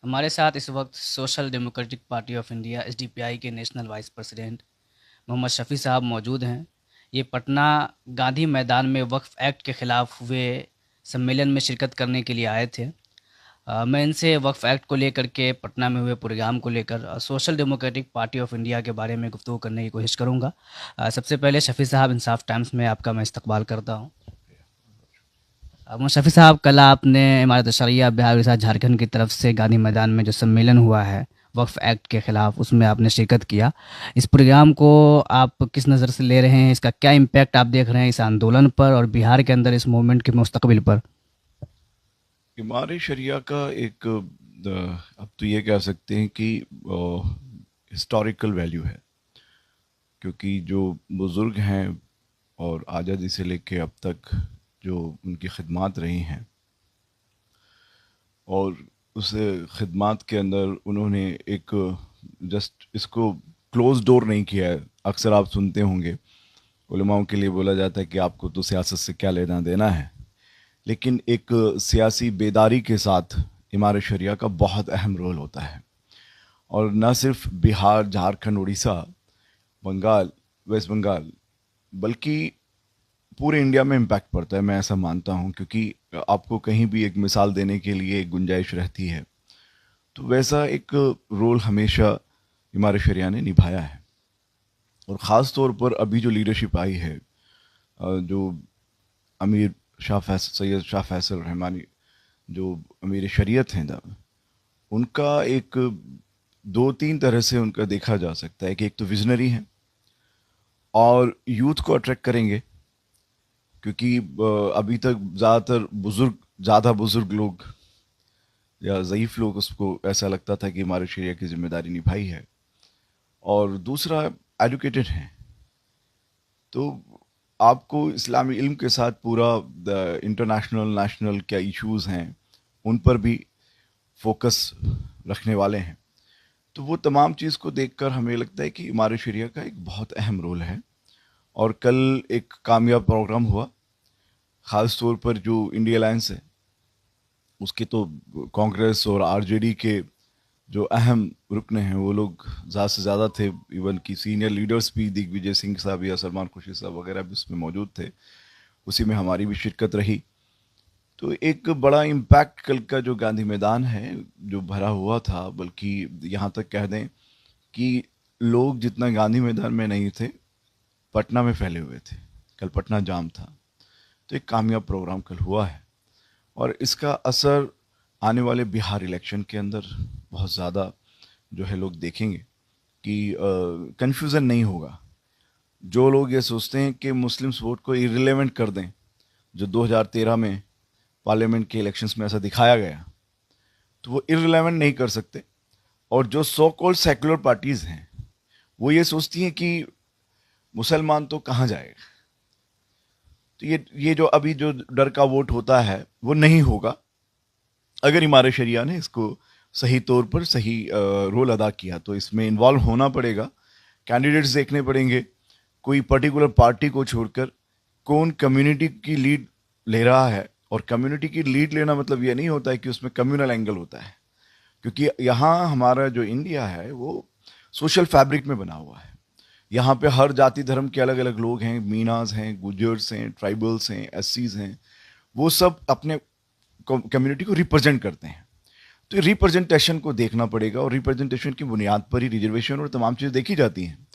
हमारे साथ इस वक्त Social Democratic Party of India SDPI के national vice president Mohammed Shafi साहब मौजूद हैं। ये पटना गांधी मैदान में वक्फ एक्ट के ख़िलाफ़ हुए सम्मेलन में शिरकत करने के लिए आए थे। मैं इनसे वक्फ एक्ट को लेकर के पटना में हुए प्रोग्राम को लेकर social Democratic Party of India के बारे में गुफ्तगू करने की कोशिश करूंगा। सबसे पहले शफ़ी साहब, इंसाफ टाइम्स में आपका मैं इस्तकबाल करता हूं। मुशफ़ी साहब, कल आपने इमारत शरिया बिहार के साथ झारखंड की तरफ से गांधी मैदान में जो सम्मेलन हुआ है वक्फ एक्ट के ख़िलाफ़, उसमें आपने शिरकत किया। इस प्रोग्राम को आप किस नज़र से ले रहे हैं? इसका क्या इम्पैक्ट आप देख रहे हैं इस आंदोलन पर और बिहार के अंदर इस मूवमेंट के मुस्तकबिल पर? हमारे शरिया का एक अब तो ये कह सकते हैं कि हिस्टोरिकल वैल्यू है, क्योंकि जो बुज़ुर्ग हैं और आज़ादी से लेके अब तक जो उनकी खिदमात रही हैं, और उस खिदमात के अंदर उन्होंने एक जस्ट इसको क्लोज डोर नहीं किया है। अक्सर आप सुनते होंगे उलमाओं के लिए बोला जाता है कि आपको तो सियासत से क्या लेना देना है, लेकिन एक सियासी बेदारी के साथ इमारत शरिया का बहुत अहम रोल होता है। और न सिर्फ बिहार, झारखंड, उड़ीसा, बंगाल, वेस्ट बंगाल, बल्कि पूरे इंडिया में इम्पैक्ट पड़ता है, मैं ऐसा मानता हूँ, क्योंकि आपको कहीं भी एक मिसाल देने के लिए एक गुंजाइश रहती है। तो वैसा एक रोल हमेशा इमारत शरिया ने निभाया है। और ख़ास तौर पर अभी जो लीडरशिप आई है, जो अमीर सैयद शाह फैसल रहमानी, जो अमीर शरीयत हैं, उनका एक दो तीन तरह से उनका देखा जा सकता है कि एक तो विजनरी है और यूथ को अट्रैक्ट करेंगे, क्योंकि अभी तक ज़्यादा बुज़ुर्ग लोग या ज़यीफ़ लोग, उसको ऐसा लगता था कि हमारे शरिया की ज़िम्मेदारी निभाई है। और दूसरा, एजुकेटेड हैं, तो आपको इस्लामी इल्म के साथ पूरा इंटरनेशनल नेशनल क्या इश्यूज़ हैं उन पर भी फोकस रखने वाले हैं। तो वो तमाम चीज़ को देखकर हमें लगता है कि इमारत शरिया का एक बहुत अहम रोल है। और कल एक कामयाब प्रोग्राम हुआ, ख़ास तौर पर जो इंडिया अलायंस है उसके, तो कांग्रेस और आरजेडी के जो अहम रुकन हैं वो लोग ज़्यादा से ज़्यादा थे। इवन की सीनियर लीडर्स भी, दिग्विजय सिंह साहब या सलमान खुर्शीद साहब वगैरह भी उसमें मौजूद थे। उसी में हमारी भी शिरकत रही। तो एक बड़ा इम्पैक्ट कल का जो गांधी मैदान है जो भरा हुआ था, बल्कि यहाँ तक कह दें कि लोग जितना गांधी मैदान में नहीं थे, पटना में फैले हुए थे। कल पटना जाम था। तो एक कामयाब प्रोग्राम कल हुआ है, और इसका असर आने वाले बिहार इलेक्शन के अंदर बहुत ज़्यादा जो है लोग देखेंगे कि कन्फ्यूज़न नहीं होगा। जो लोग ये सोचते हैं कि मुस्लिम्स वोट को इरिलेवेंट कर दें, जो 2013 में पार्लियामेंट के इलेक्शंस में ऐसा दिखाया गया, तो वो इरिलेवेंट नहीं कर सकते। और जो सो कॉल्ड सेकुलर पार्टीज़ हैं, वो ये सोचती हैं कि मुसलमान तो कहाँ जाएगा। तो ये जो अभी जो डर का वोट होता है वो नहीं होगा अगर इमारत शरिया ने इसको सही तौर पर सही रोल अदा किया। तो इसमें इन्वॉल्व होना पड़ेगा, कैंडिडेट्स देखने पड़ेंगे, कोई पर्टिकुलर पार्टी को छोड़कर कौन कम्युनिटी की लीड ले रहा है। और कम्युनिटी की लीड लेना मतलब ये नहीं होता है कि उसमें कम्युनल एंगल होता है, क्योंकि यहाँ हमारा जो इंडिया है वो सोशल फैब्रिक में बना हुआ है। यहाँ पे हर जाति धर्म के अलग अलग लोग हैं, मीनाज हैं, गुजर्स हैं, ट्राइबल्स हैं, एससीज हैं। वो सब अपने कम्युनिटी को रिप्रेजेंट करते हैं। तो रिप्रेजेंटेशन को देखना पड़ेगा, और रिप्रेजेंटेशन की बुनियाद पर ही रिजर्वेशन और तमाम चीज़ें देखी जाती हैं।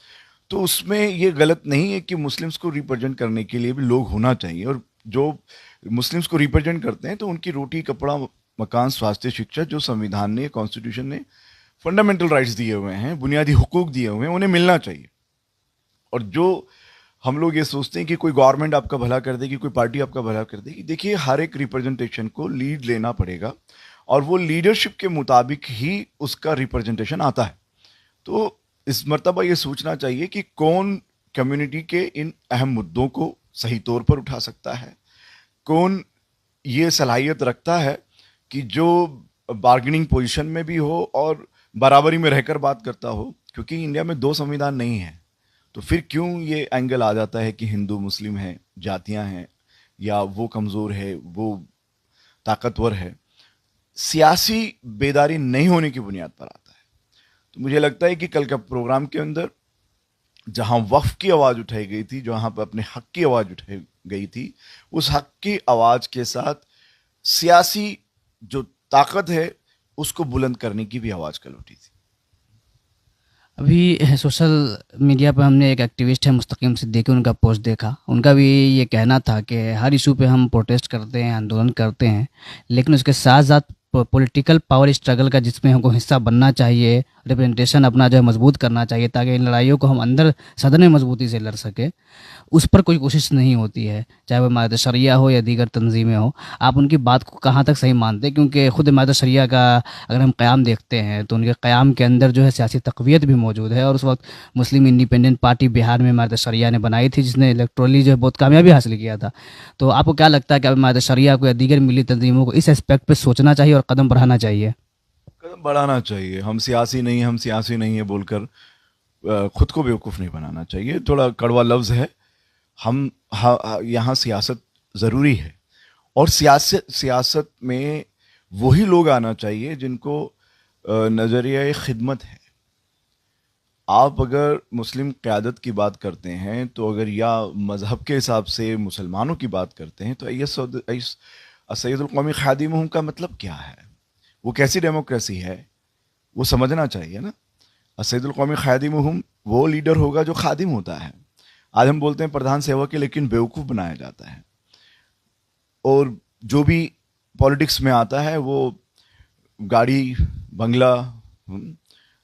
तो उसमें ये गलत नहीं है कि मुस्लिम्स को रिप्रेजेंट करने के लिए भी लोग होना चाहिए। और जो मुस्लिम्स को रिप्रेजेंट करते हैं तो उनकी रोटी कपड़ा मकान स्वास्थ्य शिक्षा जो संविधान ने, कॉन्स्टिट्यूशन ने फंडामेंटल राइट्स दिए हुए हैं, बुनियादी हुकूक दिए हुए हैं, उन्हें मिलना चाहिए। और जो हम लोग ये सोचते हैं कि कोई गवर्नमेंट आपका भला कर देगी, कोई पार्टी आपका भला कर देगी, देखिए हर एक रिप्रेजेंटेशन को लीड लेना पड़ेगा, और वो लीडरशिप के मुताबिक ही उसका रिप्रेजेंटेशन आता है। तो इस मर्तबा ये सोचना चाहिए कि कौन कम्युनिटी के इन अहम मुद्दों को सही तौर पर उठा सकता है, कौन ये सलाहियत रखता है कि जो बार्गेनिंग पोजीशन में भी हो और बराबरी में रहकर बात करता हो। क्योंकि इंडिया में दो संविधान नहीं है, तो फिर क्यों ये एंगल आ जाता है कि हिंदू मुस्लिम है, जातियां हैं, या वो कमज़ोर है वो ताकतवर है। सियासी बेदारी नहीं होने की बुनियाद पर आता है। तो मुझे लगता है कि कल का प्रोग्राम के अंदर जहां वक्फ की आवाज उठाई गई थी, जहां पर अपने हक की आवाज उठाई गई थी, उस हक की आवाज के साथ सियासी जो ताकत है उसको बुलंद करने की भी आवाज कल उठी थी। अभी सोशल मीडिया पे हमने एक एक्टिविस्ट है मुस्तकीम सिद्दीकी, उनका पोस्ट देखा। उनका भी ये कहना था कि हर इशू पे हम प्रोटेस्ट करते हैं, आंदोलन करते हैं, लेकिन उसके साथ साथ पॉलिटिकल पावर स्ट्रगल का जिसमें हमको हिस्सा बनना चाहिए, रिप्रेजेंटेशन अपना जो है मजबूत करना चाहिए, ताकि इन लड़ाइयों को हम अंदर सदन में मजबूती से लड़ सके, उस पर कोई कोशिश नहीं होती है, चाहे वो इमारत शरिया हो या दीगर तंजीमें हो। आप उनकी बात को कहाँ तक सही मानते हैं? क्योंकि ख़ुद इमारत शरिया का अगर हम क़याम देखते हैं तो उनके क़याम के अंदर जो है सियासी तक़वियत भी मौजूद है, और उस वक्त मुस्लिम इंडिपेंडेंट पार्टी बिहार में इमारत शरिया ने बनाई थी, जिसने इलेक्ट्रली जो है बहुत कामयाबी हासिल किया था। तो आपको क्या लगता है कि अब इमारत शरिया को या दीगर मिली तंजीमों को इस एस्पेक्ट पर सोचना चाहिए और कदम बढ़ाना चाहिए? कदम बढ़ाना चाहिए। हम सियासी नहीं है बोलकर खुद को बेवकूफ़ नहीं बनाना चाहिए। थोड़ा कड़वा लफ्ज़ है। हम यहाँ सियासत ज़रूरी है, और सियासत में वही लोग आना चाहिए जिनको नज़रिया खिदमत है। आप अगर मुस्लिम क़यादत की बात करते हैं, तो अगर या मज़हब के हिसाब से मुसलमानों की बात करते हैं, तो सैयदुल कौमी खादिमुहुम का मतलब क्या है? वो कैसी डेमोक्रेसी है? वो समझना चाहिए ना। सैयदुल कौमी खादिमुहुम वो लीडर होगा जो खादिम होता है। आज हम बोलते हैं प्रधान सेवक है, लेकिन बेवकूफ़ बनाया जाता है। और जो भी पॉलिटिक्स में आता है वो गाड़ी, बंगला,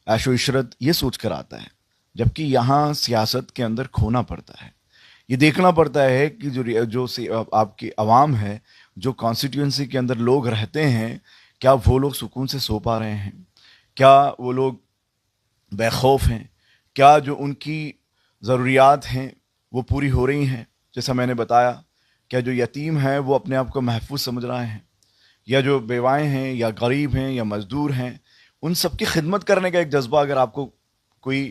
ऐशो इशरत ये सोच कर आता है, जबकि यहाँ सियासत के अंदर खोना पड़ता है। ये देखना पड़ता है कि आपकी आवाम है, जो कॉन्स्टिट्यूंसी के अंदर लोग रहते हैं, क्या वो लोग सुकून से सो पा रहे हैं? क्या वो लोग बेखौफ हैं? क्या जो उनकी ज़रूरियात हैं वो पूरी हो रही हैं? जैसा मैंने बताया, क्या जो यतीम हैं वो अपने आप को महफूज समझ रहे हैं, या जो बेवाएँ हैं या गरीब हैं या मज़दूर हैं, उन सब की खिदमत करने का एक जज्बा अगर आपको कोई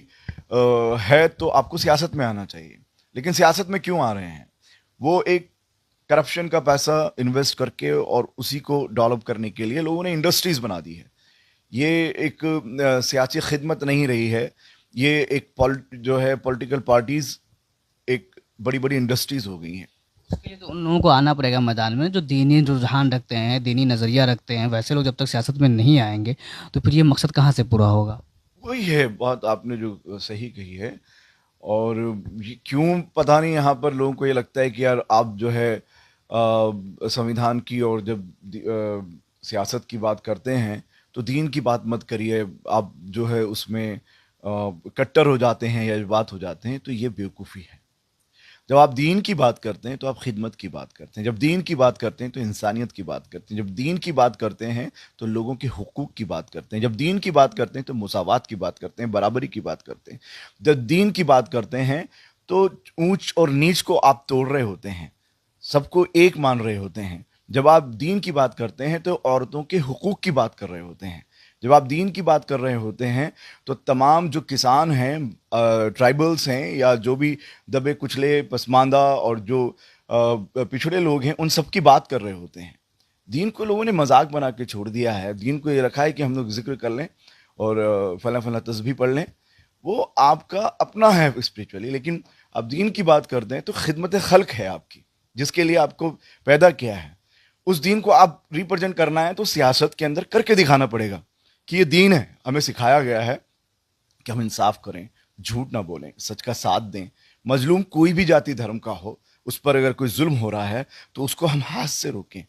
है, तो आपको सियासत में आना चाहिए। लेकिन सियासत में क्यों आ रहे हैं? वो एक करप्शन का पैसा इन्वेस्ट करके और उसी को डेवलप करने के लिए लोगों ने इंडस्ट्रीज़ बना दी है। ये एक सियासी खिदमत नहीं रही है, ये एक जो है पॉलिटिकल पार्टीज़ एक बड़ी बड़ी इंडस्ट्रीज़ हो गई हैं। इसके लिए तो उन लोगों को आना पड़ेगा मैदान में, जो दीनी रुझान रखते हैं, दीनी नज़रिया रखते हैं। वैसे लोग जब तक सियासत में नहीं आएंगे तो फिर ये मकसद कहाँ से पूरा होगा? वही है बात आपने जो सही कही है। और ये क्यों पता नहीं यहाँ पर लोगों को ये लगता है कि यार आप जो है संविधान की और जब सियासत की बात करते हैं तो दीन की बात मत करिए, आप जो है उसमें कट्टर हो जाते हैं या बात हो जाते हैं, तो ये बेवकूफ़ी है। जब आप दीन की बात करते हैं तो आप खिदमत की बात करते हैं, जब दीन की बात करते हैं तो इंसानियत की बात करते हैं, जब दीन की बात करते हैं तो लोगों के हुकूक की बात करते हैं, जब दीन की बात करते हैं तो मुसावात की बात करते हैं, बराबरी की बात करते हैं। जब दीन की बात करते हैं तो ऊंच और नीच को आप तोड़ रहे होते हैं, सबको एक मान रहे होते हैं। जब आप दीन की बात करते हैं तो औरतों के हुकूक की बात कर रहे होते हैं। जब आप दीन की बात कर रहे होते हैं तो तमाम जो किसान हैं, ट्राइबल्स हैं, या जो भी दबे कुचले पसमानदा और जो पिछड़े लोग हैं, उन सब की बात कर रहे होते हैं। दीन को लोगों ने मजाक बना के छोड़ दिया है। दीन को ये रखा है कि हम लोग जिक्र कर लें और फला फला तस्बीह पढ़ लें, वो आपका अपना है स्पिरिचुअली। लेकिन आप दीन की बात करते हैं तो खिदमत खल्क है आपकी, जिसके लिए आपको पैदा किया है। उस दीन को आप रिप्रेजेंट करना है तो सियासत के अंदर करके दिखाना पड़ेगा कि ये दीन है। हमें सिखाया गया है कि हम इंसाफ करें, झूठ ना बोलें, सच का साथ दें। मजलूम कोई भी जाति धर्म का हो, उस पर अगर कोई जुल्म हो रहा है तो उसको हम हाथ से रोकें।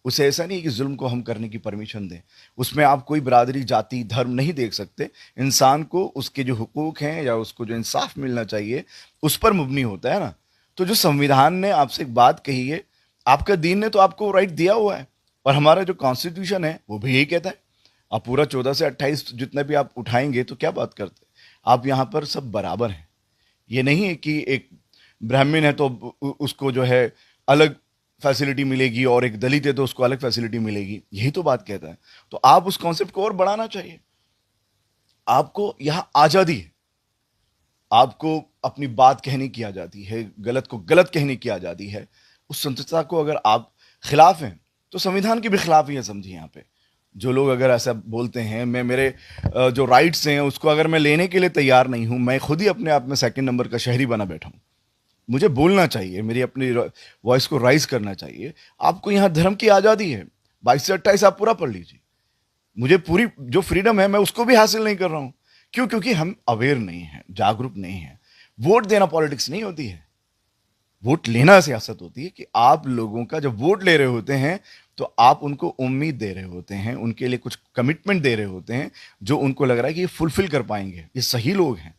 उसे ऐसा नहीं कि जुल्म को हम करने की परमिशन दें। उसमें आप कोई बरादरी, जाति, धर्म नहीं देख सकते। इंसान को उसके जो हुकूक हैं या उसको जो इंसाफ मिलना चाहिए उस पर मुबनी होता है ना। तो जो संविधान ने आपसे एक बात कही है, आपका दीन ने तो आपको राइट दिया हुआ है, और हमारा जो कॉन्स्टिट्यूशन है वो भी यही कहता है। आप पूरा 14 से 28 जितने भी आप उठाएंगे तो क्या बात करते हैं, आप यहाँ पर सब बराबर हैं। ये नहीं है कि एक ब्राह्मण है तो उसको जो है अलग फैसिलिटी मिलेगी और एक दलित है तो उसको अलग फैसिलिटी मिलेगी। यही तो बात कहता है। तो आप उस कॉन्सेप्ट को और बढ़ाना चाहिए। आपको यहाँ आज़ादी है, आपको अपनी बात कहने की आज़ादी है, गलत को गलत कहने की आज़ादी है। उस स्वतंत्रता को अगर आप खिलाफ हैं तो संविधान के भी खिलाफ ही है, समझिए। यहाँ पे जो लोग अगर ऐसा बोलते हैं, मैं मेरे जो राइट्स हैं उसको अगर मैं लेने के लिए तैयार नहीं हूं, मैं खुद ही अपने आप में सेकंड नंबर का शहरी बना बैठा हूं। मुझे बोलना चाहिए, मेरी अपनी वॉइस को राइज करना चाहिए। आपको यहाँ धर्म की आज़ादी है, 22 से 28 आप पूरा पढ़ लीजिए। मुझे पूरी जो फ्रीडम है मैं उसको भी हासिल नहीं कर रहा हूं। क्यों? क्योंकि हम अवेयर नहीं हैं, जागरूक नहीं हैं। वोट देना पॉलिटिक्स नहीं होती है, वोट लेना सियासत होती है। कि आप लोगों का जब वोट ले रहे होते हैं तो आप उनको उम्मीद दे रहे होते हैं, उनके लिए कुछ कमिटमेंट दे रहे होते हैं जो उनको लग रहा है कि ये फुलफिल कर पाएंगे, ये सही लोग हैं।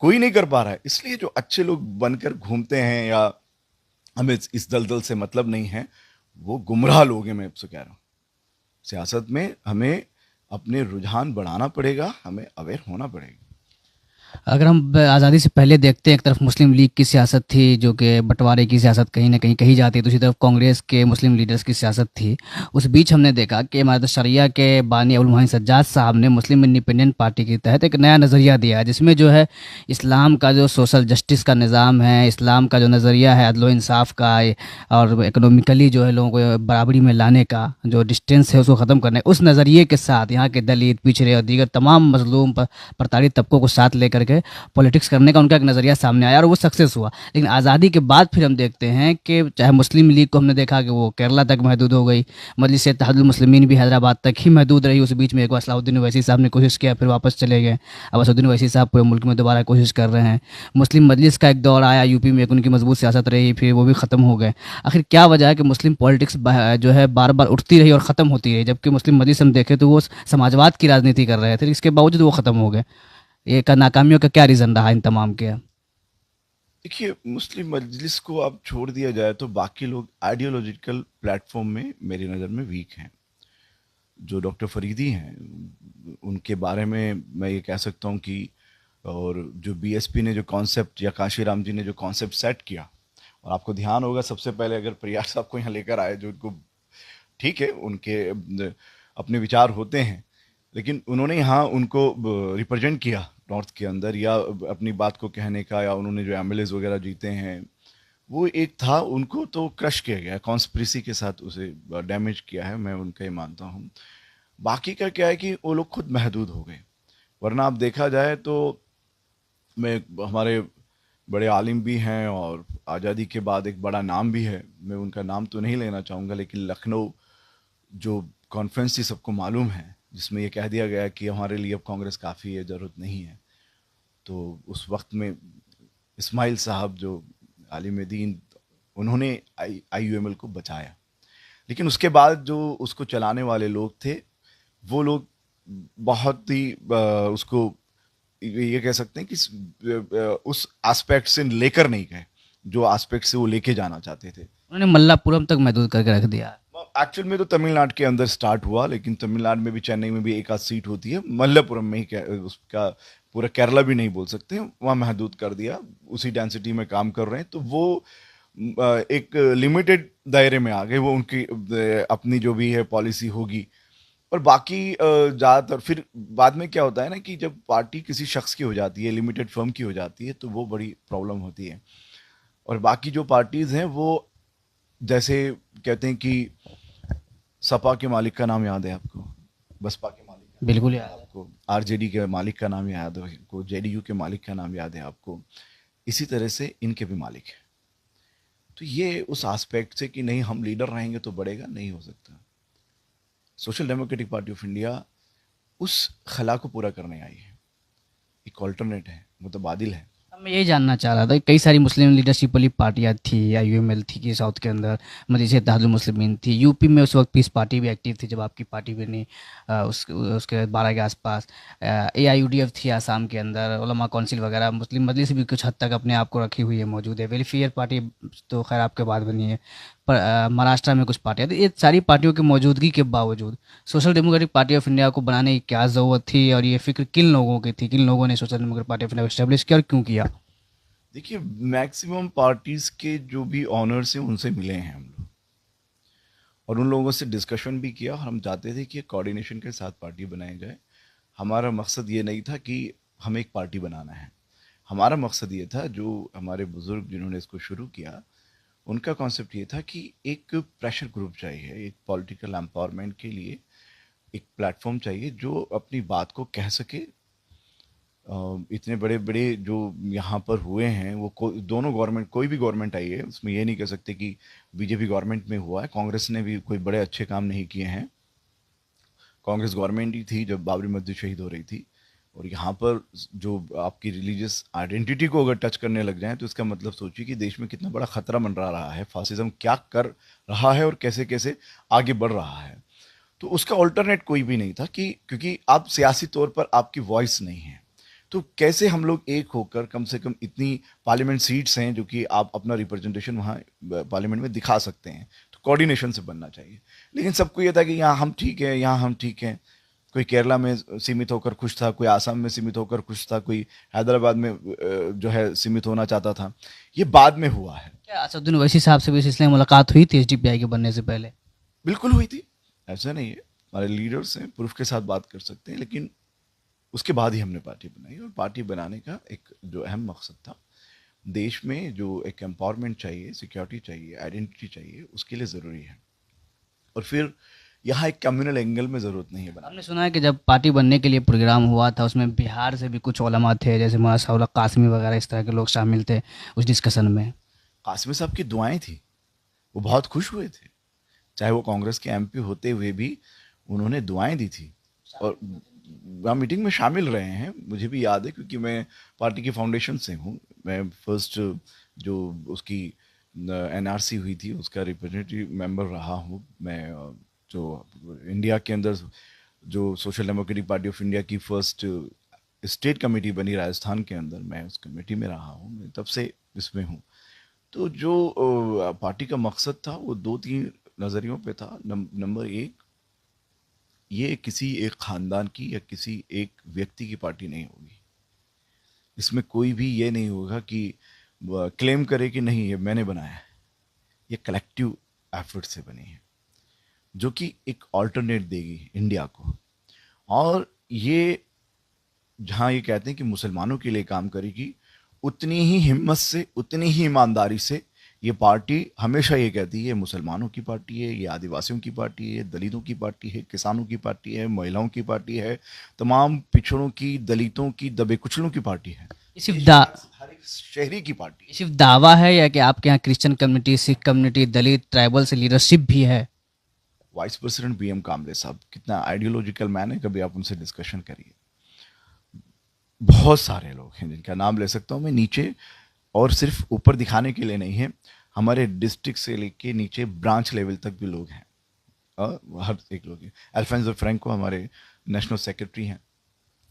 कोई नहीं कर पा रहा है, इसलिए जो अच्छे लोग बनकर घूमते हैं या हमें इस दलदल से मतलब नहीं है, वो गुमराह लोग हैं। मैं आपसे कह रहा हूँ, सियासत में हमें अपने रुझान बढ़ाना पड़ेगा, हमें अवेयर होना पड़ेगा। अगर हम आज़ादी से पहले देखते हैं, एक तरफ मुस्लिम लीग की सियासत थी जो कि बंटवारे की सियासत कहीं ना कहीं कही जाती है, दूसरी तरफ कांग्रेस के मुस्लिम लीडर्स की सियासत थी। उस बीच हमने देखा कि इमारत शरिया के बानी अबुल मोहन सज्जाद साहब ने मुस्लिम इंडिपेंडेंट पार्टी के तहत एक नया नज़रिया दिया है, जिसमें जो है इस्लाम का जो सोशल जस्टिस का निज़ाम है, इस्लाम का जो नज़रिया है अदल इंसाफ का, और इकोनॉमिकली जो है लोगों को बराबरी में लाने का जो डिस्टेंस है उसको ख़त्म करने, उस नज़रिए के साथ यहाँ के दलित, पिछड़े और दीगर तमाम मजलूम प्रताड़ित तबकों को साथ लेकर के पॉलिटिक्स करने का उनका एक नज़रिया सामने आया और वो सक्सेस हुआ। लेकिन आज़ादी के बाद फिर हम देखते हैं कि चाहे मुस्लिम लीग को हमने देखा कि वो केरला तक महदूद हो गई, मजलिस इत्तेहादुल मुस्लिमीन भी हैदराबाद तक ही महदूद रही। उस बीच में एक बार सलाहुद्दीन ओवैसी साहब ने कोशिश किया, फिर वापस चले गए। अब असदुद्दीन ओवैसी साहब पूरे मुल्क में दोबारा कोशिश कर रहे हैं। मुस्लिम मजलिस का एक दौर आया यूपी में, एक उनकी मजबूत सियासत रही, फिर वो भी ख़त्म हो गए। आखिर क्या वजह है कि मुस्लिम पॉलिटिक्स जो है बार बार उठती रही और ख़त्म होती रही, जबकि मुस्लिम मजलिस हम देखें तो वो समाजवाद की राजनीति कर रहे थे, इसके बावजूद वो ख़त्म हो गए। ये का नाकामियों का क्या रीज़न रहा इन तमाम के? देखिए, मुस्लिम मजलिस को अब छोड़ दिया जाए तो बाकी लोग आइडियोलॉजिकल प्लेटफॉर्म में मेरी नज़र में वीक हैं। जो डॉक्टर फरीदी हैं उनके बारे में मैं ये कह सकता हूँ कि, और जो बीएसपी ने जो कॉन्सेप्ट या काशीराम जी ने जो कॉन्सेप्ट सेट किया, और आपको ध्यान होगा सबसे पहले अगर परियार साहब को यहाँ लेकर आए, जो उनको ठीक है उनके अपने विचार होते हैं, लेकिन उन्होंने यहाँ उनको रिप्रेजेंट किया नॉर्थ के अंदर, या अपनी बात को कहने का, या उन्होंने जो एमएलएज वगैरह जीते हैं वो एक था, उनको तो क्रश किया गया, कॉन्स्पिरेसी के साथ उसे डैमेज किया है, मैं उनका ही मानता हूँ। बाकी का क्या है कि वो लोग खुद महदूद हो गए। वरना आप देखा जाए तो मैं, हमारे बड़े आलिम भी हैं और आज़ादी के बाद एक बड़ा नाम भी है, मैं उनका नाम तो नहीं लेना चाहूँगा, लेकिन लखनऊ जो कॉन्फ्रेंस थी सबको मालूम है, जिसमें ये कह दिया गया कि हमारे लिए अब कांग्रेस काफ़ी है, ज़रूरत नहीं है। तो उस वक्त में इस्माइल साहब जो आलिम दीन, उन्होंने आईयूएमएल को बचाया। लेकिन उसके बाद जो उसको चलाने वाले लोग थे, वो लोग बहुत ही उसको ये कह सकते हैं कि उस एस्पेक्ट से लेकर नहीं गए जो एस्पेक्ट से वो लेके जाना चाहते थे। उन्होंने मल्लापुरम तक महदूद करके रख दिया। एक्चुअल में तो तमिलनाडु के अंदर स्टार्ट हुआ, लेकिन तमिलनाडु में भी, चेन्नई में भी एक आध सीट होती है, मल्लापुरम में ही उसका पूरा केरला भी नहीं बोल सकते, वहाँ महदूद कर दिया। उसी डेंसिटी में काम कर रहे हैं तो वो एक लिमिटेड दायरे में आ गए, वो उनकी अपनी जो भी है पॉलिसी होगी। और बाकी ज़्यादातर फिर बाद में क्या होता है ना कि जब पार्टी किसी शख्स की हो जाती है, लिमिटेड फर्म की हो जाती है, तो वो बड़ी प्रॉब्लम होती है। और बाकी जो पार्टीज़ हैं वो, जैसे कहते हैं कि सपा के मालिक का नाम याद है आपको, बसपा के मालिक का नाम बिल्कुल याद है याद है। आपको, आरजेडी के मालिक का नाम याद है आपको, जेडीयू के मालिक का नाम याद है आपको, इसी तरह से इनके भी मालिक हैं। तो ये उस एस्पेक्ट से कि नहीं हम लीडर रहेंगे तो बढ़ेगा, नहीं हो सकता। Social Democratic Party of India उस खला को पूरा करने आई है, एक ऑल्टरनेट है, मुतबादिल है। अब मैं यही जानना चाह रहा था कि कई सारी मुस्लिम लीडरशिप वाली पार्टियाँ थी, या यूएमएल थी कि साउथ के अंदर, मजलिस इत्तेहादुल मुस्लिमीन थी, यूपी में उस वक्त पीस पार्टी भी एक्टिव थी जब आपकी पार्टी बनी, उसके 12 के आसपास। एआईयूडीएफ थी आसाम के अंदर, उलमा काउंसिल वगैरह, मुस्लिम मजलिस भी कुछ हद तक अपने आप को रखी हुई है, मौजूद है। वेलफेयर पार्टी तो खैर आपके बाद बनी है, पर महाराष्ट्र में कुछ पार्टियाँ थी। ये सारी पार्टियों की मौजूदगी के बावजूद social Democratic Party of India को बनाने की क्या ज़रूरत थी, और ये फिक्र किन लोगों की थी, किन लोगों ने social Democratic Party of India को इस्टेब्लिश किया और क्यों किया? देखिए, मैक्सिमम पार्टीज के जो भी ऑनर्स हैं उनसे मिले हैं हम लोग, और उन लोगों से डिस्कशन भी किया, और हम चाहते थे कि कोऑर्डिनेशन के साथ पार्टी बनाई जाए। हमारा मकसद ये नहीं था कि हमें एक पार्टी बनाना है, हमारा मकसद ये था, जो हमारे बुज़ुर्ग जिन्होंने इसको शुरू किया, उनका कॉन्सेप्ट ये था कि एक प्रेशर ग्रुप चाहिए, एक पॉलिटिकल एम्पावरमेंट के लिए एक प्लेटफॉर्म चाहिए जो अपनी बात को कह सके। इतने बड़े बड़े जो यहाँ पर हुए हैं वो दोनों गवर्नमेंट, कोई भी गवर्नमेंट आई है उसमें ये नहीं कह सकते कि बीजेपी गवर्नमेंट में हुआ है। कांग्रेस ने भी कोई बड़े अच्छे काम नहीं किए हैं। कांग्रेस गवर्नमेंट ही थी जब बाबरी मस्जिद शहीद हो रही थी। और यहाँ पर जो आपकी रिलीजियस आइडेंटिटी को अगर टच करने लग जाए तो इसका मतलब सोचिए कि देश में कितना बड़ा खतरा मंडरा रहा है, फासिज्म क्या कर रहा है और कैसे कैसे आगे बढ़ रहा है। तो उसका ऑल्टरनेट कोई भी नहीं था कि क्योंकि आप सियासी तौर पर आपकी वॉइस नहीं है, तो कैसे हम लोग एक होकर, कम से कम इतनी पार्लियामेंट सीट्स हैं जो कि आप अपना रिप्रेजेंटेशन वहाँ पार्लियामेंट में दिखा सकते हैं, तो कोऑर्डिनेशन से बनना चाहिए। लेकिन सबको ये था कि यहाँ हम ठीक हैं, यहाँ हम ठीक हैं। कोई केरला में सीमित होकर खुश था, कोई आसाम में सीमित होकर खुश था, कोई हैदराबाद में जो है सीमित होना चाहता था। ये बाद में हुआ है। क्या असदुद्दीन ओवैसी साहब से भी इस सिलसिले में मुलाकात हुई थी एसडीपीआई के बनने से पहले? बिल्कुल हुई थी, ऐसा नहीं है। हमारे लीडर्स हैं, प्रूफ के साथ बात कर सकते हैं। लेकिन उसके बाद ही हमने पार्टी बनाई, और पार्टी बनाने का एक जो अहम मकसद था, देश में जो एक एम्पावरमेंट चाहिए, सिक्योरिटी चाहिए, आइडेंटिटी चाहिए, उसके लिए ज़रूरी है। और फिर यहाँ एक कम्युनल एंगल में ज़रूरत नहीं है बनाने। हमने सुना है कि जब पार्टी बनने के लिए प्रोग्राम हुआ था उसमें बिहार से भी कुछ उलमा थे, जैसे मौलाना साउला कासमी वगैरह, इस तरह के लोग शामिल थे उस डिस्कशन में। कासमी साहब की दुआएं थी, वो बहुत खुश हुए थे। चाहे वो कांग्रेस के एमपी होते हुए भी उन्होंने दुआएं दी थी, और वहाँ मीटिंग में शामिल रहे हैं। मुझे भी याद है क्योंकि मैं पार्टी की फाउंडेशन से हूँ। मैं फर्स्ट जो उसकी एनआरसी हुई थी उसका रिप्रेजेंटेटिव मेंबर रहा हूँ। मैं जो इंडिया के अंदर जो social Democratic Party of India की फर्स्ट स्टेट कमेटी बनी राजस्थान के अंदर, मैं उस कमेटी में रहा हूँ, मैं तब से इसमें हूँ। तो जो पार्टी का मकसद था वो दो तीन नज़रियों पे था। नंबर एक, ये किसी एक ख़ानदान की या किसी एक व्यक्ति की पार्टी नहीं होगी। इसमें कोई भी ये नहीं होगा कि क्लेम करे कि नहीं ये मैंने बनाया है। ये कलेक्टिव एफर्ट से बनी है जो कि एक ऑल्टरनेट देगी इंडिया को। और ये जहाँ ये कहते हैं कि मुसलमानों के लिए काम करेगी, उतनी ही हिम्मत से, उतनी ही ईमानदारी से ये पार्टी हमेशा ये कहती है, ये मुसलमानों की पार्टी है, ये आदिवासियों की पार्टी है, दलितों की पार्टी है, किसानों की पार्टी है, महिलाओं की पार्टी है, तमाम पिछड़ों की, दलितों की, दबे कुचलों की पार्टी है। ये सिर्फ दा हर एक शहरी की पार्टी ये है। सिर्फ दावा है या कि आपके यहाँ क्रिश्चियन कम्युनिटी, सिख कम्युनिटी, दलित, ट्राइबल से लीडरशिप भी है? वाइस प्रेसिडेंट बीएम कामले साहब कितना आइडियोलॉजिकल मैन है, कभी आप उनसे डिस्कशन करिए। बहुत सारे लोग हैं जिनका नाम ले सकता हूँ मैं नीचे, और सिर्फ ऊपर दिखाने के लिए नहीं है। हमारे डिस्ट्रिक्ट से लेके नीचे ब्रांच लेवल तक भी लोग हैं, हर एक लोग हैं। अल्फांसो फ्रैंको हमारे नेशनल सेक्रेटरी हैं।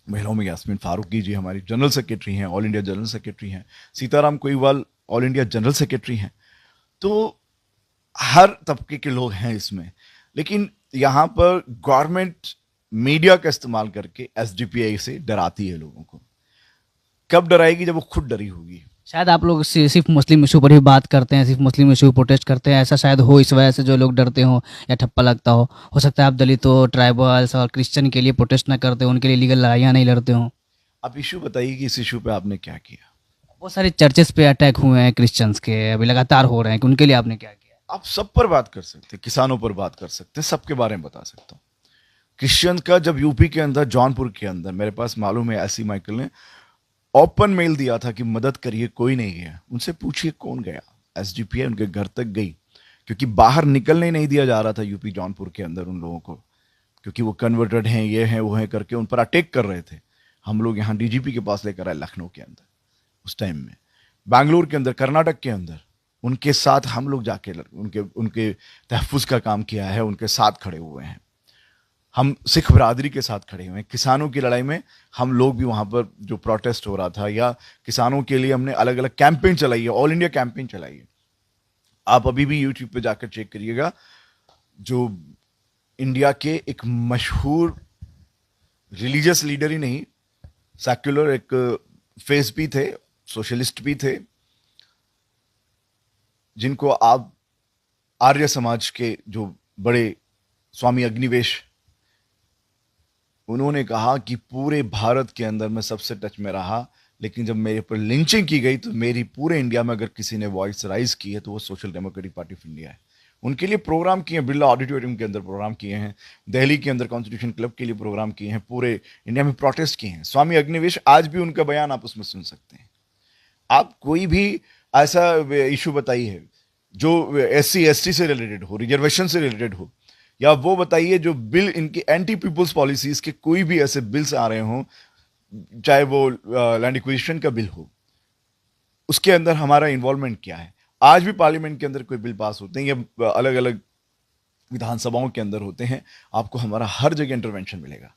महिलाओं में यास्मीन फारूकी जी हमारी जनरल सेक्रेटरी हैं, ऑल इंडिया जनरल सेक्रेटरी हैं। Sitaram Koiwal all India general secretary हैं। तो हर तबके के लोग हैं इसमें। लेकिन यहाँ पर गवर्नमेंट मीडिया का इस्तेमाल करके एसडीपीआई से डराती है लोगों को। कब डराएगी? जब वो खुद डरी होगी। शायद आप लोग सिर्फ मुस्लिम इशू पर ही बात करते हैं, सिर्फ मुस्लिम इशू पर प्रोटेस्ट करते हैं, ऐसा शायद हो, इस वजह से जो लोग डरते हो या ठप्पा लगता हो सकता है आप दलितों, ट्राइबल्स और क्रिश्चियन के लिए प्रोटेस्ट ना करते हो, उनके लिए लीगल लड़ाइयाँ नहीं लड़ते हो। आप इशू बताइए कि इस इशू पे आपने क्या किया। बहुत सारे चर्चेस पे अटैक हुए हैं क्रिश्चियंस के, अभी लगातार हो रहे हैं, कि उनके लिए आपने क्या किया? आप सब पर बात कर सकते हैं, किसानों पर बात कर सकते हैं, सबके बारे में बता सकता हूँ। क्रिश्चियन का जब यूपी के अंदर, जौनपुर के अंदर, मेरे पास मालूम है एसी माइकल ने ओपन मेल दिया था कि मदद करिए, कोई नहीं गया। उनसे पूछिए कौन गया। एसडीपीआई उनके घर तक गई, क्योंकि बाहर निकलने नहीं दिया जा रहा था यूपी जौनपुर के अंदर उन लोगों को, क्योंकि वो कन्वर्टेड हैं, ये हैं, वो हैं करके उन पर अटैक कर रहे थे। हम लोग यहाँ डीजीपी के पास लेकर आए लखनऊ के अंदर उस टाइम में, बैंगलोर के अंदर, कर्नाटक के अंदर। उनके साथ हम लोग जाके उनके उनके तहफ़्फ़ुज़ का काम किया है, उनके साथ खड़े हुए हैं। हम सिख बरादरी के साथ खड़े हुए हैं। किसानों की लड़ाई में हम लोग भी वहाँ पर जो प्रोटेस्ट हो रहा था, या किसानों के लिए हमने अलग अलग कैंपेन चलाई है, ऑल इंडिया कैंपेन चलाई है। आप अभी भी यूट्यूब पे जाकर चेक करिएगा। जो इंडिया के एक मशहूर रिलीजियस लीडर ही नहीं, सेक्युलर एक फेस भी थे, सोशलिस्ट भी थे, जिनको आप आर्य समाज के जो बड़े स्वामी अग्निवेश, उन्होंने कहा कि पूरे भारत के अंदर मैं सबसे टच में रहा, लेकिन जब मेरे पर लिंचिंग की गई तो मेरी पूरे इंडिया में अगर किसी ने वॉइस राइज की है तो वो social Democratic Party of India है। उनके लिए प्रोग्राम किए हैं, बिरला ऑडिटोरियम के अंदर प्रोग्राम किए हैं, दिल्ली के अंदर कॉन्स्टिट्यूशन क्लब के लिए प्रोग्राम किए हैं, पूरे इंडिया में प्रोटेस्ट किए हैं। स्वामी अग्निवेश आज भी उनका बयान आप उसमें सुन सकते हैं। आप कोई भी ऐसा इशू बताइए जो SC ST से रिलेटेड हो, रिजर्वेशन से रिलेटेड हो, या वो बताइए जो बिल इनकी एंटी पीपुल्स पॉलिसीज के कोई भी ऐसे बिल्स आ रहे हों, चाहे वो लैंड एक्विजिशन का बिल हो, उसके अंदर हमारा इन्वॉल्वमेंट क्या है। आज भी पार्लियामेंट के अंदर कोई बिल पास होते हैं या अलग अलग विधानसभाओं के अंदर होते हैं, आपको हमारा हर जगह इंटरवेंशन मिलेगा।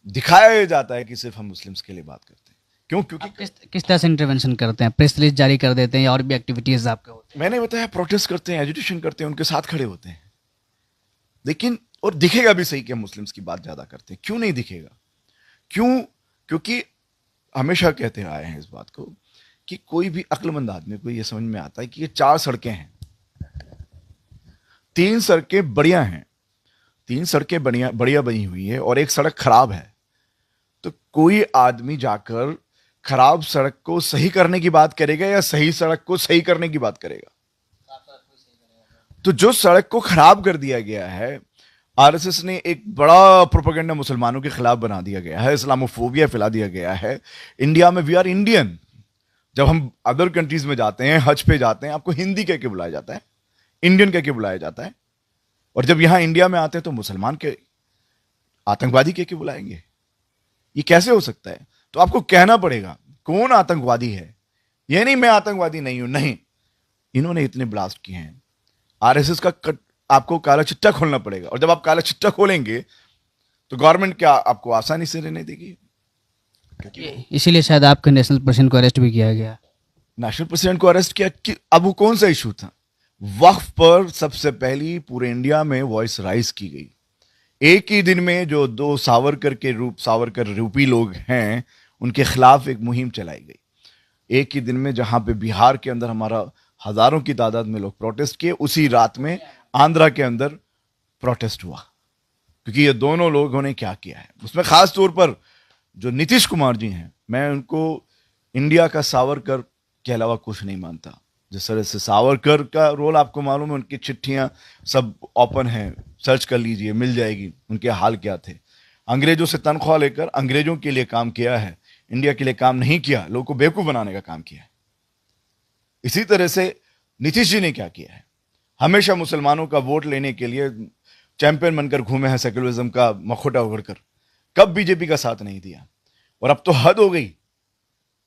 दिखाया जाता है कि सिर्फ हम मुस्लिम्स के लिए बात करते हैं। क्यों? क्योंकि किस तरह से इंटरवेंशन करते हैं? प्रेस रिलीज जारी कर देते हैं या और भी एक्टिविटीज आपके होते मैंने बताया, प्रोटेस्ट करते हैं, एजुटेशन करते हैं, उनके साथ खड़े होते हैं। लेकिन और दिखेगा भी सही कि हम मुस्लिम्स की बात ज्यादा करते हैं। क्यों नहीं दिखेगा? क्यों? क्योंकि हमेशा कहते आए हैं इस बात को कि कोई भी अक्लमंद आदमी को यह समझ में आता है कि ये 4 सड़कें हैं, 3 सड़कें बढ़िया हैं, 3 सड़कें बढ़िया बनी हुई है और एक सड़क खराब है। तो कोई आदमी जाकर खराब सड़क को सही करने की बात करेगा या सही सड़क को सही करने की बात करेगा? तो जो सड़क को खराब कर दिया गया है, आरएसएस ने एक बड़ा प्रोपेगेंडा मुसलमानों के खिलाफ बना दिया गया है, इस्लामोफोबिया फैला दिया गया है। इंडिया में वी आर इंडियन। जब हम अदर कंट्रीज में जाते हैं, हज पे जाते हैं, आपको हिंदी कह के बुलाया जाता है, इंडियन कह के बुलाया जाता है। और जब यहां इंडिया में आते हैं तो मुसलमान के आतंकवादी कह के बुलाएंगे। ये कैसे हो सकता है? तो आपको कहना पड़ेगा कौन आतंकवादी है। यह नहीं मैं आतंकवादी नहीं हूं, नहीं, इन्होंने इतने ब्लास्ट किए हैं। आरएसएस का आपको काला चिट्ठा खोलना पड़ेगा, और जब आप काला चिट्ठा खोलेंगे तो गवर्नमेंट क्या आपको आसानी से रहने देगी? इसीलिए शायद आपके नेशनल प्रेसिडेंट को अरेस्ट भी किया गया। नेशनल प्रेसिडेंट को अरेस्ट किया कि अब वो कौन सा इशू था? वक्फ पर सबसे पहली पूरे इंडिया में वॉइस राइज की गई। एक ही दिन में जो 2 सावरकर रूपी लोग हैं, उनके खिलाफ एक मुहिम चलाई गई। एक ही दिन में जहां पे बिहार के अंदर हमारा हजारों की तादाद में लोग प्रोटेस्ट किए, उसी रात में आंध्रा के अंदर प्रोटेस्ट हुआ। क्योंकि ये दोनों लोगों ने क्या किया है, उसमें खास तौर पर जो नीतीश कुमार जी हैं, मैं उनको इंडिया का सावरकर के अलावा कुछ नहीं मानता। जिस तरह से सावरकर का रोल आपको मालूम है, उनकी चिट्ठियां सब ओपन हैं, सर्च कर लीजिए, मिल जाएगी उनके हाल क्या थे। अंग्रेजों से तनख्वाह लेकर अंग्रेजों के लिए काम किया है, इंडिया के लिए काम नहीं किया, लोगों को बेवकूफ बनाने का काम किया है। इसी तरह से नीतीश जी ने क्या किया है, हमेशा मुसलमानों का वोट लेने के लिए चैंपियन बनकर घूमे हैं, सेकुलरिज्म का मखोटा उगड़कर, कब बीजेपी का साथ नहीं दिया। और अब तो हद हो गई,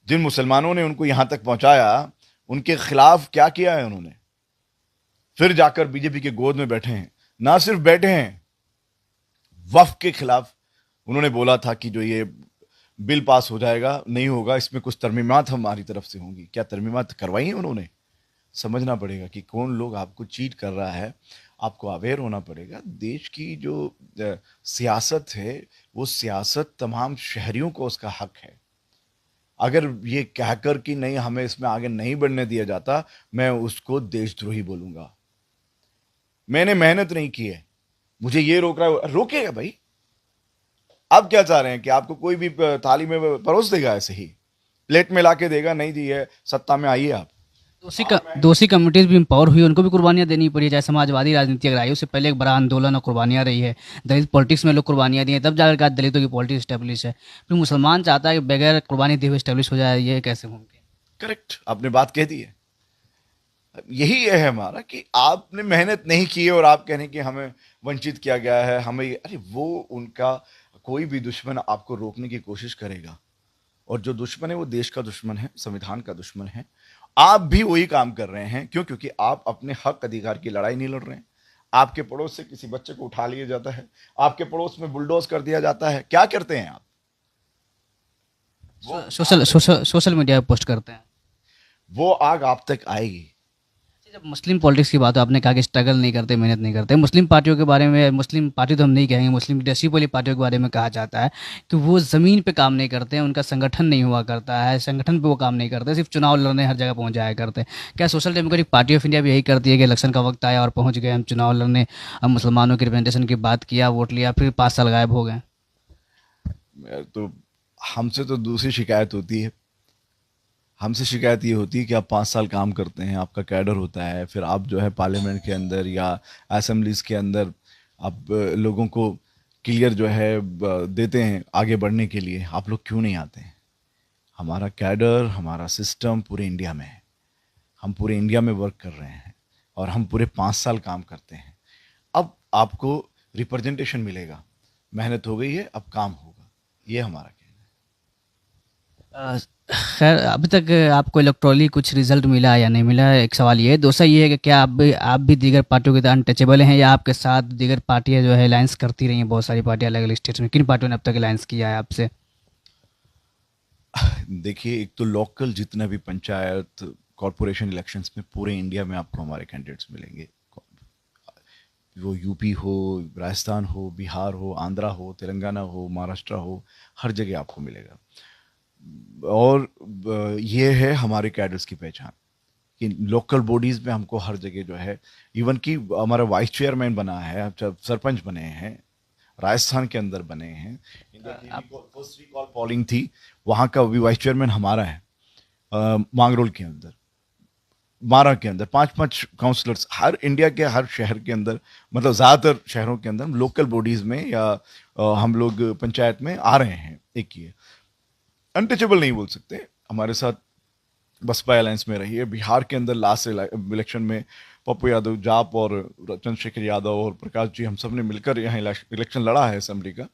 जिन मुसलमानों ने उनको यहां तक पहुंचाया, उनके खिलाफ क्या किया है उन्होंने? फिर जाकर बीजेपी के गोद में बैठे हैं। ना सिर्फ बैठे हैं, वक्फ के खिलाफ उन्होंने बोला था कि जो ये बिल पास हो जाएगा, नहीं होगा, इसमें कुछ तरमीमात हमारी तरफ से होंगी। क्या तरमीमात करवाई है उन्होंने? समझना पड़ेगा कि कौन लोग आपको चीट कर रहा है, आपको अवेयर होना पड़ेगा। देश की जो सियासत है, वो सियासत तमाम शहरियों को उसका हक है। अगर ये कहकर कि नहीं हमें इसमें आगे नहीं बढ़ने दिया जाता, मैं उसको देशद्रोही बोलूंगा। मैंने मेहनत नहीं की है, मुझे ये रोक रहा है, रोकेगा भाई। आप क्या चाह रहे हैं कि आपको कोई भी थाली में परोस देगा, ऐसे ही प्लेट में लाके देगा? नहीं दी है, सत्ता में आइए आप। दोषी कम्युनिटीज भी एम्पावर हुई, उनको भी कुर्बानियां देनी पड़ी, चाहे समाजवादी राजनीति अगर आई, उससे पहले एक बड़ा आंदोलन और कुर्बानियां रही है। दलित पॉलिटिक्स में लोग कुर्बानियां दिए, तब जाकर दलितों की पॉलिटिक्स स्टेब्लिश है। फिर मुसलमान चाहता है कि बगैर कुर्बानी दिए हुए स्टेब्लिश हो जाए, ये कैसे मुमकिन? करेक्ट, आपने बात कह दी है। यही है हमारा कि आपने मेहनत नहीं की है और आप कहने कि हमें वंचित किया गया है, हमें, अरे वो उनका कोई भी दुश्मन आपको रोकने की कोशिश करेगा, और जो दुश्मन है वो देश का दुश्मन है, संविधान का दुश्मन है। आप भी वही काम कर रहे हैं। क्यों? क्योंकि आप अपने हक अधिकार की लड़ाई नहीं लड़ रहे हैं। आपके पड़ोस से किसी बच्चे को उठा लिया जाता है, आपके पड़ोस में बुलडोज कर दिया जाता है। क्या करते हैं आप? सोशल मीडिया पे पोस्ट करते हैं। वो आग आप तक आएगी। जब मुस्लिम पॉलिटिक्स की बात है, आपने कहा कि स्ट्रगल नहीं करते, मेहनत नहीं करते। मुस्लिम पार्टियों के बारे में, मुस्लिम पार्टी तो हम नहीं कहेंगे, मुस्लिम लीडरशिप वाली पार्टियों के बारे में कहा जाता है कि वो ज़मीन पे काम नहीं करते हैं, उनका संगठन नहीं हुआ करता है, संगठन पे वो काम नहीं करते, सिर्फ चुनाव लड़ने हर जगह पहुंच जाया करते हैं। क्या social Democratic Party of India भी यही करती है कि इलेक्शन का वक्त आया और पहुँच गए हम चुनाव लड़ने, हम मुसलमानों की रिप्रेजेंटेशन की बात किया, वोट लिया, फिर 5 साल गायब हो गए? तो हमसे तो दूसरी शिकायत होती है हमसे शिकायत ये होती है कि आप 5 साल काम करते हैं, आपका कैडर होता है, फिर आप जो है पार्लियामेंट के अंदर या असेंबलीज के अंदर आप लोगों को क्लियर जो है देते हैं आगे बढ़ने के लिए, आप लोग क्यों नहीं आते हैं? हमारा कैडर, हमारा सिस्टम पूरे इंडिया में है, हम पूरे इंडिया में वर्क कर रहे हैं और हम पूरे 5 साल काम करते हैं। अब आपको रिप्रेजेंटेशन मिलेगा, मेहनत हो गई है, अब काम होगा, ये हमारा कहना है। खैर अभी तक आपको इलेक्ट्रॉली कुछ रिजल्ट मिला या नहीं मिला, एक सवाल ये है। दूसरा ये है कि क्या आप भी दीगर पार्टियों के साथ अनटचेबल हैं, या आपके साथ दीगर पार्टियां जो है अलायंस करती रही हैं, बहुत सारी पार्टियां अलग अलग स्टेट्स में, किन पार्टियों ने अब तक अलायंस किया है आपसे? देखिए, एक तो लोकल जितना भी पंचायत कॉरपोरेशन इलेक्शंस में पूरे इंडिया में आपको हमारे कैंडिडेट्स मिलेंगे, वो यूपी हो, राजस्थान हो, बिहार हो, आंध्रा हो, तेलंगाना हो, महाराष्ट्र हो, हर जगह आपको मिलेगा। और ये है हमारे कैडर्स की पहचान कि लोकल बॉडीज में हमको हर जगह जो है, इवन कि हमारा वाइस चेयरमैन बना है, सरपंच बने हैं, राजस्थान के अंदर बने हैं, इंडिया की फर्स्ट रिकॉल पोलिंग थी, वहाँ का भी वाइस चेयरमैन हमारा है। मांगरोल के अंदर, बारह के अंदर 5-5 काउंसलर्स, हर इंडिया के हर शहर के अंदर, मतलब ज़्यादातर शहरों के अंदर लोकल बॉडीज़ में या हम लोग पंचायत में आ रहे हैं। एक ये अनटचेबल नहीं बोल सकते, हमारे साथ बसपा अलायंस में रही है। बिहार के अंदर लास्ट इलेक्शन में पप्पू यादव, जाप और चंद्रशेखर यादव और प्रकाश जी, हम सब ने मिलकर यहाँ इलेक्शन लड़ा है असेंबली का।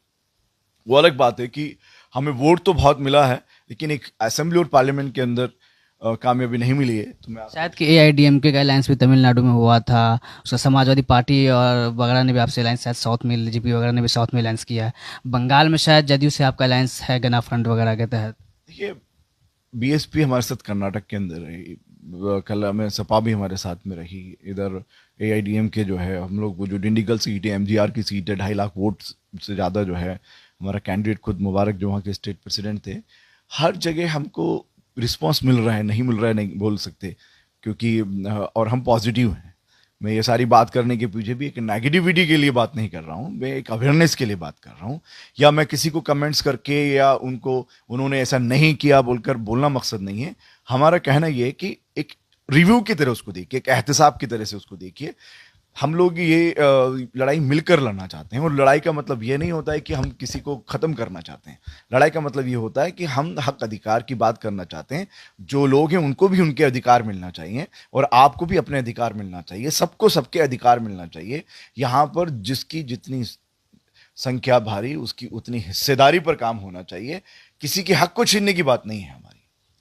वो अलग बात है कि हमें वोट तो बहुत मिला है, लेकिन एक असेंबली और पार्लियामेंट के अंदर कामयाबी नहीं मिली है। तो मैं शायद कि AIDMK का अलायंस भी तमिलनाडु में हुआ था, उसका समाजवादी पार्टी और वगैरह ने भी आपसे अलायंस, शायद साउथ में LJP वगैरह ने भी साउथ में अलायंस किया है। बंगाल में शायद जदयू से आपका अलायंस है गना फ्रंट वगैरह के तहत। देखिए, BSP हमारे साथ कर्नाटक के अंदर रही, कल में सपा भी हमारे साथ में रही, इधर AIDMK जो है, हम लोग वो जो डिंडिगल सीट है, MGR की सीट है, 2.5 लाख वोट से ज़्यादा जो है, हमारा कैंडिडेट खुद मुबारक जो वहाँ के स्टेट प्रेसिडेंट थे। हर जगह हमको रिस्पांस मिल रहा है, नहीं मिल रहा है नहीं बोल सकते, क्योंकि और हम पॉजिटिव हैं। मैं ये सारी बात करने के पीछे भी एक नेगेटिविटी के लिए बात नहीं कर रहा हूँ, मैं एक अवेयरनेस के लिए बात कर रहा हूँ, या मैं किसी को कमेंट्स करके या उनको उन्होंने ऐसा नहीं किया बोलकर बोलना मकसद नहीं है। हमारा कहना ये है कि एक रिव्यू की तरह उसको देखिए, एक एहतसाब की तरह से उसको देखिए। हम लोग ये लड़ाई मिलकर लड़ना चाहते हैं, और लड़ाई का मतलब ये नहीं होता है कि हम किसी को ख़त्म करना चाहते हैं। लड़ाई का मतलब ये होता है कि हम हक अधिकार की बात करना चाहते हैं। जो लोग हैं उनको भी उनके अधिकार मिलना चाहिए, और आपको भी अपने अधिकार मिलना चाहिए, सबको सबके अधिकार मिलना चाहिए। यहाँ पर जिसकी जितनी संख्या भारी, उसकी उतनी हिस्सेदारी पर काम होना चाहिए। किसी के हक को छीनने की बात नहीं है हमारी।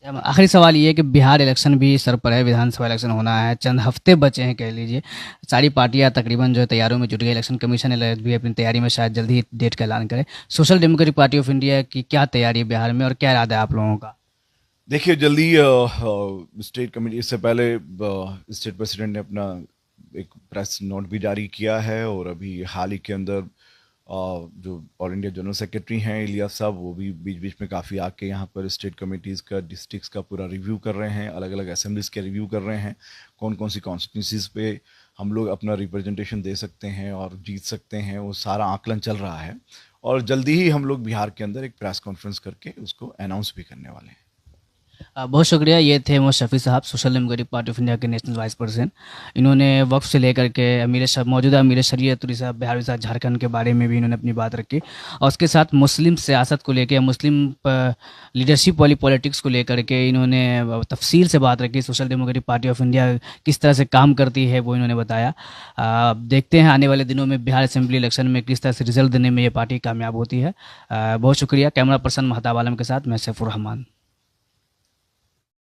आखिरी सवाल ये है कि बिहार इलेक्शन भी सर पर है, विधानसभा इलेक्शन होना है, चंद हफ्ते बचे हैं कह लीजिए। सारी पार्टियां तकरीबन जो है तैयारियों में जुट गई, इलेक्शन कमीशन भी अपनी तैयारी में शायद जल्दी ही डेट का ऐलान करे। Social Democratic Party of India की क्या तैयारी है बिहार में, और क्या इरादा है आप लोगों का? देखिए, जल्दी स्टेट कमेटी, इससे पहले स्टेट प्रेसिडेंट ने अपना एक प्रेस नोट भी जारी किया है, और अभी हाल ही के अंदर जो ऑल इंडिया जनरल सेक्रेटरी हैं इलियास साहब, वो भी बीच बीच में काफ़ी आके यहाँ पर स्टेट कमेटीज़ का, डिस्ट्रिक्ट्स का पूरा रिव्यू कर रहे हैं, अलग अलग असेंबलीज़ के रिव्यू कर रहे हैं, कौन कौन सी कॉन्स्टिट्यूंसीज़ पे हम लोग अपना रिप्रेजेंटेशन दे सकते हैं और जीत सकते हैं, वो सारा आकलन चल रहा है। और जल्दी ही हम लोग बिहार के अंदर एक प्रेस कॉन्फ्रेंस करके उसको अनाउंस भी करने वाले हैं। बहुत शुक्रिया। ये थे मोहम्मद शफ़ी साहब, social Democratic Party of India के नेशनल वाइस प्रेसिडेंट। इन्होंने वक्फ से लेकर के मौजूदा अमीर शरीयत उड़ीसा, बिहार के साथ झारखंड के बारे में भी इन्होंने अपनी बात रखी, और उसके साथ मुस्लिम सियासत को लेकर, मुस्लिम लीडरशिप वाली पॉलिटिक्स को लेकर के इन्होंने तफसील से बात रखी। Social Democratic Party of India किस तरह से काम करती है वो इन्होंने बताया। देखते हैं आने वाले दिनों में बिहार असेंबली इलेक्शन में किस तरह से रिजल्ट देने में ये पार्टी कामयाब होती है। बहुत शुक्रिया। कैमरा पर्सन महताब आलम के साथ मैं सैफुर रहमान।